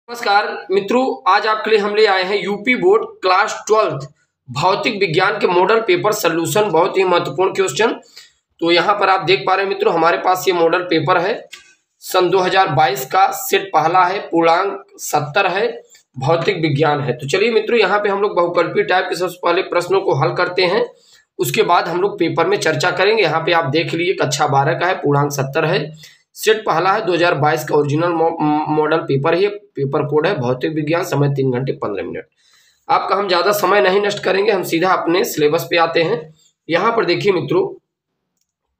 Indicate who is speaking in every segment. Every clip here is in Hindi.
Speaker 1: नमस्कार मित्रों, आज आपके लिए हम ले आए हैं यूपी बोर्ड क्लास 12 भौतिक विज्ञान के मॉडल पेपर सॉल्यूशन। बहुत ही महत्वपूर्ण क्वेश्चन। तो यहाँ पर आप देख पा रहे हैं मित्रों, हमारे पास ये मॉडल पेपर है सन 2022 का। सेट पहला है, पूर्णांक 70 है, भौतिक विज्ञान है। तो चलिए मित्रों, यहाँ पे हम लोग बहुकल्पीय टाइप के सबसे पहले प्रश्नों को हल करते हैं, उसके बाद हम लोग पेपर में चर्चा करेंगे। यहाँ पे आप देख लीजिए, कक्षा 12 का है, पूर्णांक 70 है, सेट पहला है, 2022 का ओरिजिनल मॉडल पेपर है। पेपर कोड है भौतिक विज्ञान, समय 3 घंटे 15 मिनट। आपका हम ज्यादा समय नहीं नष्ट करेंगे, हम सीधा अपने सिलेबस पे आते हैं। यहाँ पर देखिए मित्रों,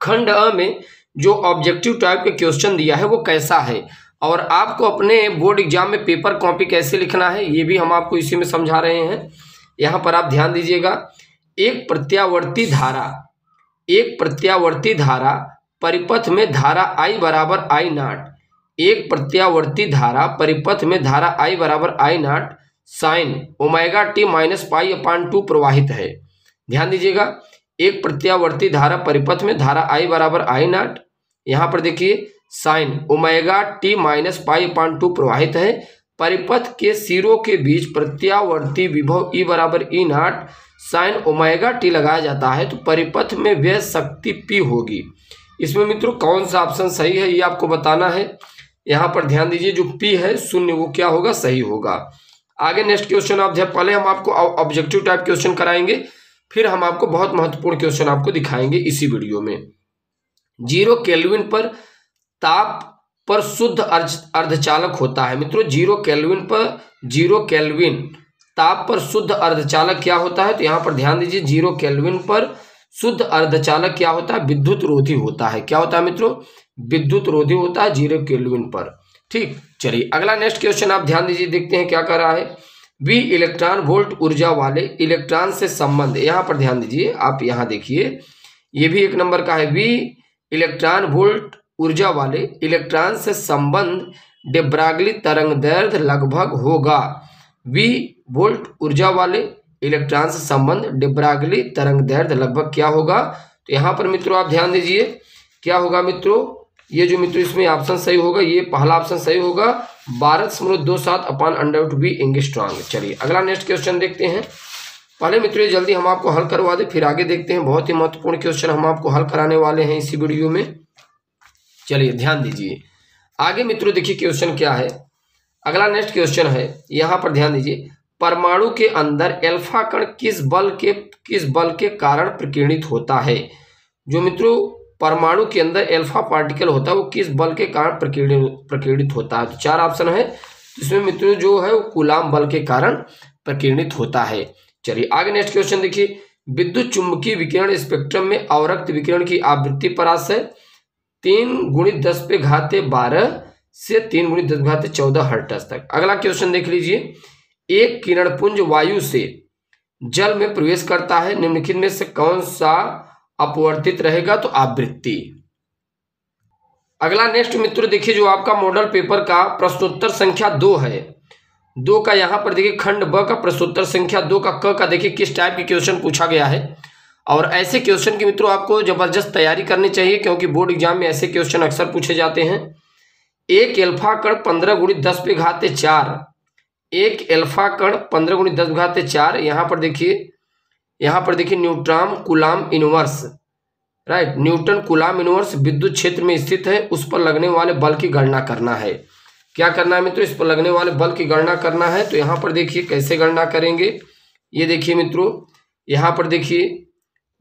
Speaker 1: खंड अ में जो ऑब्जेक्टिव टाइप के क्वेश्चन दिया है वो कैसा है, और आपको अपने बोर्ड एग्जाम में पेपर कॉपी कैसे लिखना है ये भी हम आपको इसी में समझा रहे हैं। यहाँ पर आप ध्यान दीजिएगा, एक प्रत्यावर्ती धारा परिपथ में धारा I बराबर I नॉट, एक प्रत्यावर्ती धारा परिपथ में धारा I बराबर I naught sine omega t minus pi upon 2 प्रवाहित है। ध्यान दीजिएगा, एक प्रत्यावर्ती धारा परिपथ में धारा I बराबर I नॉट, यहाँ पर देखिए sine omega t minus pi upon 2 प्रवाहित है। परिपथ के सिरों के बीच प्रत्यावर्ती विभव E बराबर E not sine omega T लगाया जाता है, तो परिपथ में व्यय शक्ति P होगी। इसमें मित्रों कौन सा ऑप्शन सही है ये आपको बताना है। यहाँ पर ध्यान दीजिए, जो P है शून्य वो क्या होगा, सही होगा। आगे नेक्स्ट क्वेश्चन आप पहले हम आपको ऑब्जेक्टिव टाइप क्वेश्चन कराएंगे, फिर हम आपको बहुत महत्वपूर्ण क्वेश्चन आपको दिखाएंगे इसी वीडियो में। 0 केल्विन पर ताप पर शुद्ध अर्धचालक होता है। मित्रों 0 केल्विन ताप पर शुद्ध अर्धचालक क्या होता है, तो यहाँ पर ध्यान दीजिए, 0 केल्विन पर शुद्ध अर्धचालक क्या होता है, विद्युत रोधी होता है। क्या होता है मित्रों, विद्युत रोधी होता है 0 केल्विन पर। ठीक, चलिए अगला नेक्स्ट क्वेश्चन आप ध्यान दीजिए, देखते हैं क्या कर रहा है। V इलेक्ट्रॉन वोल्ट ऊर्जा वाले इलेक्ट्रॉन से संबंध, यहाँ पर ध्यान दीजिए, आप यहाँ देखिए, ये भी 1 नंबर का है। V इलेक्ट्रॉन वोल्ट ऊर्जा वाले इलेक्ट्रॉन से संबंध डिब्रागली तरंगदैर्घ्य लगभग होगा। V वोल्ट ऊर्जा वाले इलेक्ट्रॉन से संबंध डिब्रागली तरंगदैर्घ्य लगभग क्या होगा, तो यहाँ पर मित्रों आप ध्यान दीजिए, क्या होगा मित्रों, ये जो मित्रों इसमें ऑप्शन सही होगा, ये पहला ऑप्शन सही होगा, 12.27 अपान अंडर बी एंगस्ट्रॉम। चलिए अगला नेक्स्ट क्वेश्चन देखते हैं। पहले मित्रों ये जल्दी हम आपको हल करवा दे, फिर आगे देखते हैं। बहुत ही महत्वपूर्ण क्वेश्चन हम आपको हल कराने वाले हैं इसी वीडियो में। चलिए ध्यान दीजिए, आगे मित्रों देखिए क्वेश्चन क्या है। अगला नेक्स्ट क्वेश्चन है, यहाँ पर ध्यान दीजिए, परमाणु के अंदर अल्फा कण किस बल के कारण प्रकीर्णित होता है। जो मित्रों परमाणु के अंदर अल्फा पार्टिकल होता है वो किस बल के कारण प्रकीर्णित होता है, तो 4 ऑप्शन है। इसमें मित्रों जो है वो कूलाम बल के कारण प्रकीर्णित होता है। चलिए आगे नेक्स्ट क्वेश्चन देखिए, विद्युत चुंबकीय विकिरण स्पेक्ट्रम में अवरक्त विकिरण की आवृत्ति परास है 3 × 10⁻12 से 3 × 10⁻14 हर्ट्ज तक। अगला क्वेश्चन देख लीजिए, एक किरणपुंज वायु से जल में प्रवेश करता है, निम्नलिखित में से कौन सा अपवर्तित रहेगा, तो आवृत्ति। अगला नेक्स्ट मित्रों देखिए, जो आपका मॉडल पेपर का प्रश्नोत्तर संख्या 2 है, 2 का यहाँ पर देखिए खंड ब का प्रश्नोत्तर संख्या 2 का क का देखिए किस टाइप के क्वेश्चन पूछा गया है। और ऐसे क्वेश्चन की मित्रों आपको जबरदस्त तैयारी करनी चाहिए, क्योंकि बोर्ड एग्जाम में ऐसे क्वेश्चन अक्सर पूछे जाते हैं। एक अल्फा कण 15 × 10⁴, एक अल्फा कण 15 × 10⁴। यहाँ पर देखिए neutron coulomb inverse, right, Newton coulomb inverse विद्युत क्षेत्र में स्थित है, उस पर लगने वाले बल की गणना करना है। क्या करना है मित्रों, इस पर लगने वाले बल की गणना करना है। तो यहाँ पर देखिए कैसे गणना करेंगे, ये देखिए मित्रों, यहाँ पर देखिए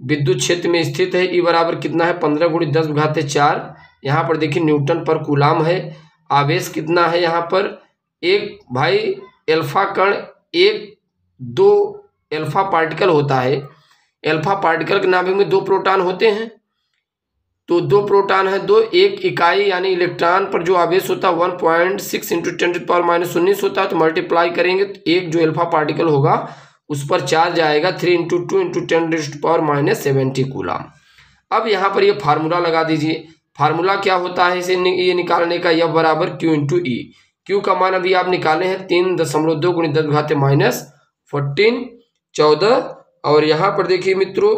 Speaker 1: विद्युत क्षेत्र में स्थित है, ई बराबर कितना है 15 × 10⁴। यहाँ पर देखिए न्यूटन पर कूलाम है, आवेश कितना है यहाँ पर, एक भाई अल्फा कण 2 अल्फा पार्टिकल होता है, अल्फा पार्टिकल के नाभिक में 2 प्रोटॉन होते हैं, तो 2 प्रोटॉन है, 2 एक इकाई यानी इलेक्ट्रॉन पर जो आवेश होता है 1.6 × 10⁻−19 होता है, तो मल्टीप्लाई करेंगे तो एक जो अल्फा पार्टिकल होगा उस पर चार्ज आएगा 3 × 2 × 10⁻−70 कूलाम। अब यहाँ पर ये फार्मूला लगा दीजिए, फार्मूला क्या होता है इसे ये निकालने का, F बराबर Q × E। Q का मान अभी आप निकाले हैं 3.2 × 10⁻14, और यहाँ पर देखिए मित्रों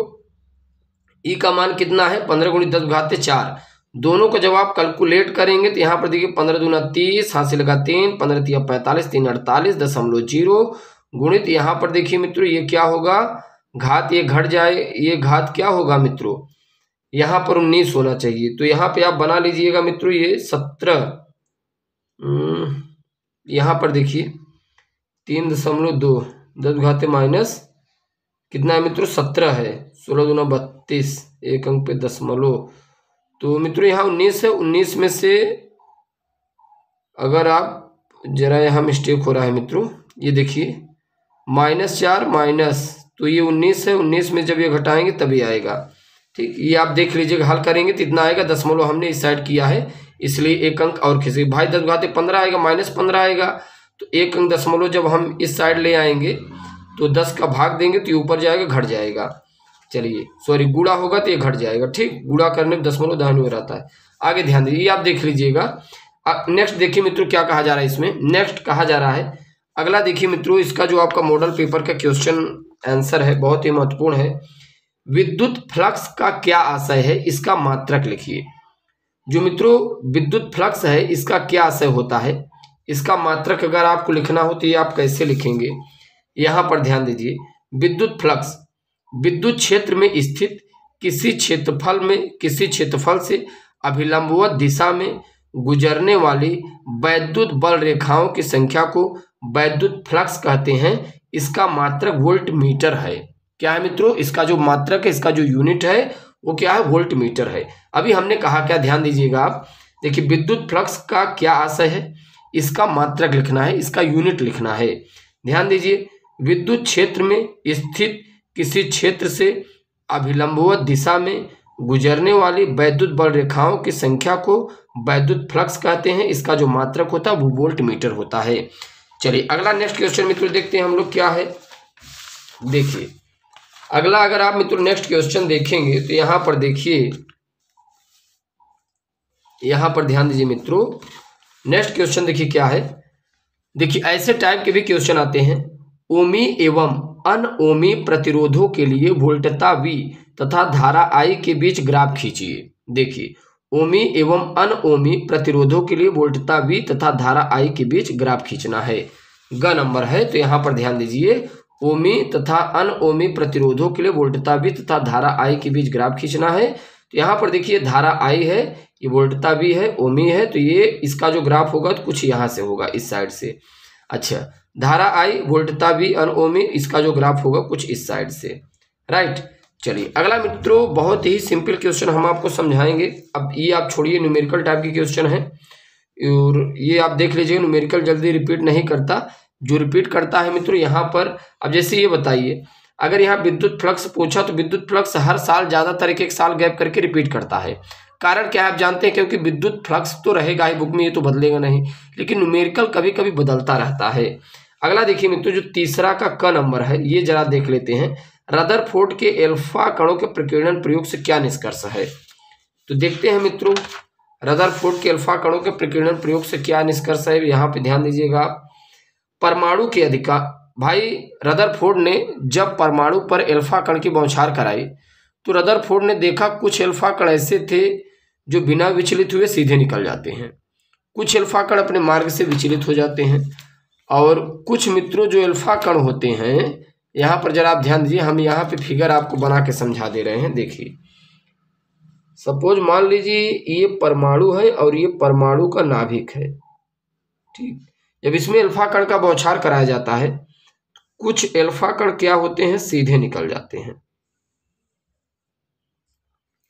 Speaker 1: E का मान कितना है 15 × 10⁻4। दोनों को जब आप कैलकुलेट करेंगे तो यहाँ पर देखिए 15 दूना 30, हाथ से लगा 3, 15 तिया 45, 3 48.0 गुणित यहाँ पर देखिए मित्रों ये क्या होगा, घात ये घट जाए, ये घात क्या होगा मित्रों, यहाँ पर 19 होना चाहिए। तो यहाँ पे आप बना लीजिएगा मित्रों ये 17, यहाँ पर देखिए 3.2, 10 घाते माइनस कितना है मित्रों 17 है, 16 दूना 32, एक अंक पे दशमलव। तो मित्रों यहाँ 19 है, 19 में से अगर आप जरा यहाँ मिस्टेक हो रहा है मित्रों, ये देखिए -4 माइनस, तो ये 19 है, 19 में जब ये घटाएंगे तभी आएगा। ठीक, ये आप देख लीजिएगा, हल करेंगे तो इतना आएगा, दशमलव हमने इस साइड किया है इसलिए एक अंक और खींचे भाई, 10 घाते 15 आएगा, -15 आएगा, तो एक अंक दशमलव जब हम इस साइड ले आएंगे तो 10 का भाग देंगे तो ये ऊपर जाएगा, घट जाएगा। चलिए सॉरी, गुणा होगा तो ये घट जाएगा। ठीक, गुणा करने में दशमलव दाहिनी ओर रहता है। आगे ध्यान दीजिए, ये आप देख लीजिएगा। नेक्स्ट देखिए मित्रों क्या कहा जा रहा है इसमें, नेक्स्ट कहा जा रहा है अगला देखिए मित्रों, इसका जो आपका मॉडल पेपर का क्वेश्चन आंसर है बहुत ही महत्वपूर्ण है। विद्युत फ्लक्स का क्या आशय है, इसका मात्रक लिखिए। जो मित्रों विद्युत फ्लक्स है इसका क्या आशय होता है, इसका मात्रक अगर आपको लिखना हो तो ये आप कैसे लिखेंगे, यहाँ पर ध्यान दीजिए। विद्युत फ्लक्स विद्युत क्षेत्र में स्थित किसी क्षेत्रफल से अभिलंबवत दिशा में गुजरने वाली वैद्युत बल रेखाओं की संख्या को वैद्युत फ्लक्स कहते हैं। इसका मात्रक वोल्ट मीटर है। क्या है मित्रों, इसका जो मात्रक है, इसका जो यूनिट है वो क्या है, वोल्ट मीटर है। अभी हमने कहा क्या, ध्यान दीजिएगा आप, देखिए विद्युत फ्लक्स का क्या आशय है, इसका मात्रक लिखना है, इसका यूनिट लिखना है। ध्यान दीजिए, विद्युत क्षेत्र में स्थित किसी क्षेत्र से अभिलंबवत दिशा में गुजरने वाली वैद्युत बल रेखाओं की संख्या को वैद्युत फ्लक्स कहते हैं। इसका जो मात्रक होता है वो वोल्ट मीटर होता है। चलिए अगला नेक्स्ट क्वेश्चन मित्रों देखते हैं हम लोग क्या है। देखिए अगला, अगर आप मित्रों नेक्स्ट क्वेश्चन देखेंगे तो यहाँ पर देखिए, यहाँ पर ध्यान दीजिए मित्रों, नेक्स्ट क्वेश्चन देखिए क्या है। देखिए ऐसे टाइप के भी क्वेश्चन आते हैं। ओमी एवं अनओमी प्रतिरोधों के लिए वोल्टता V तथा धारा I के बीच ग्राफ खींचिए। देखिए ओमी एवं अनओमी प्रतिरोधों के लिए वोल्टता V तथा धारा I के बीच ग्राफ खींचना है। ग नंबर है, तो यहाँ पर ध्यान दीजिए, ओमी तथा अनओमी प्रतिरोधों के लिए वोल्टता V तथा धारा I के बीच ग्राफ खींचना है। तो यहाँ पर देखिए धारा I है, ये वोल्टता V है, ओमी है, तो ये इसका जो ग्राफ होगा तो कुछ यहाँ से होगा, इस साइड से। अच्छा, धारा I वोल्टता V अनओमी, इसका जो ग्राफ होगा कुछ इस साइड से, राइट। चलिए अगला मित्रों बहुत ही सिंपल क्वेश्चन हम आपको समझाएंगे। अब ये आप छोड़िए, न्यूमेरिकल टाइप के क्वेश्चन है और ये आप देख लीजिए, न्यूमेरिकल जल्दी रिपीट नहीं करता, जो रिपीट करता है मित्रों यहाँ पर। अब जैसे ये बताइए, अगर यहाँ विद्युत फ्लक्स पूछा तो विद्युत फ्लक्स हर साल ज़्यादातर एक साल गैप करके रिपीट करता है। कारण क्या है आप जानते हैं, क्योंकि विद्युत फ्लक्स तो रहेगा ही बुक में, ये तो बदलेगा नहीं, लेकिन न्यूमेरिकल कभी कभी बदलता रहता है। अगला देखिए मित्रों, जो तीसरा का क नंबर है, ये जरा देख लेते हैं। रदरफोर्ड के एल्फा कणों के प्रकीर्णन प्रयोग से क्या निष्कर्ष है। तो देखते हैं मित्रों, रदरफोर्ड के एल्फा कणों के प्रकीर्णन प्रयोग से क्या निष्कर्ष है। यहाँ पे ध्यान दीजिएगा, परमाणु के अधिकार, भाई रदरफोर्ड ने जब परमाणु पर एल्फा कण की बौछार कराई तो रदरफोर्ड ने देखा कुछ एल्फा कण ऐसे थे जो बिना विचलित हुए सीधे निकल जाते हैं, कुछ एल्फा कण अपने मार्ग से विचलित हो जाते हैं, और कुछ मित्रों जो एल्फा कण होते हैं, यहाँ पर जरा आप ध्यान दीजिए, हम यहाँ पे फिगर आपको बना के समझा दे रहे हैं। देखिए सपोज मान लीजिए ये परमाणु है और ये परमाणु का नाभिक है, ठीक। जब इसमें एल्फा कण का बौछार कराया जाता है, कुछ एल्फा कण क्या होते हैं, सीधे निकल जाते हैं,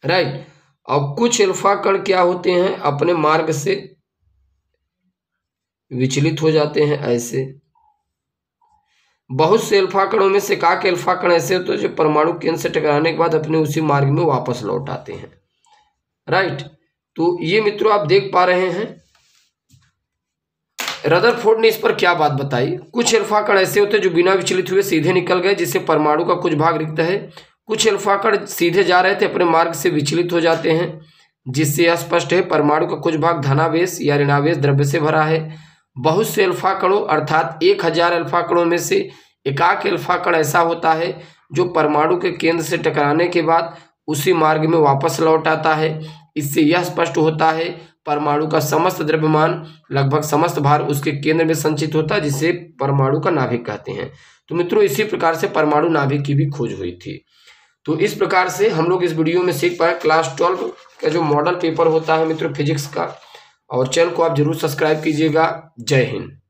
Speaker 1: राइट। और कुछ एल्फा कण क्या होते हैं, अपने मार्ग से विचलित हो जाते हैं ऐसे। बहुत से एल्फा कणों में से एकाक एल्फा कण ऐसे होते हैं जो परमाणु केंद्र से टकराने के बाद अपने उसी मार्ग में वापस लौट आते हैं, राइट। तो ये मित्रों आप देख पा रहे हैं, रदरफोर्ड ने इस पर क्या बात बताई। कुछ एल्फा कण ऐसे होते हैं जो बिना विचलित हुए सीधे निकल गए, जिससे परमाणु का कुछ भाग रिक्त है। कुछ एल्फा कण सीधे जा रहे थे, अपने मार्ग से विचलित हो जाते हैं, जिससे स्पष्ट है परमाणु का कुछ भाग धनावेश या ऋणावेश द्रव्य से भरा है। बहुत से एल्फा कणों अर्थात 1000 एल्फा कणों में से एकाक एल्फा कण ऐसा होता है जो परमाणु के केंद्र से टकराने के बाद उसी मार्ग में वापस लौट आता है। इससे यह स्पष्ट होता है परमाणु का समस्त द्रव्यमान लगभग समस्त भार उसके केंद्र में संचित होता है, जिसे परमाणु का नाभिक कहते हैं। तो मित्रों इसी प्रकार से परमाणु नाभिक की भी खोज हुई थी। तो इस प्रकार से हम लोग इस वीडियो में सीख पाए क्लास 12 का जो मॉडल पेपर होता है मित्रों फिजिक्स का। और चैनल को आप जरूर सब्सक्राइब कीजिएगा। जय हिंद।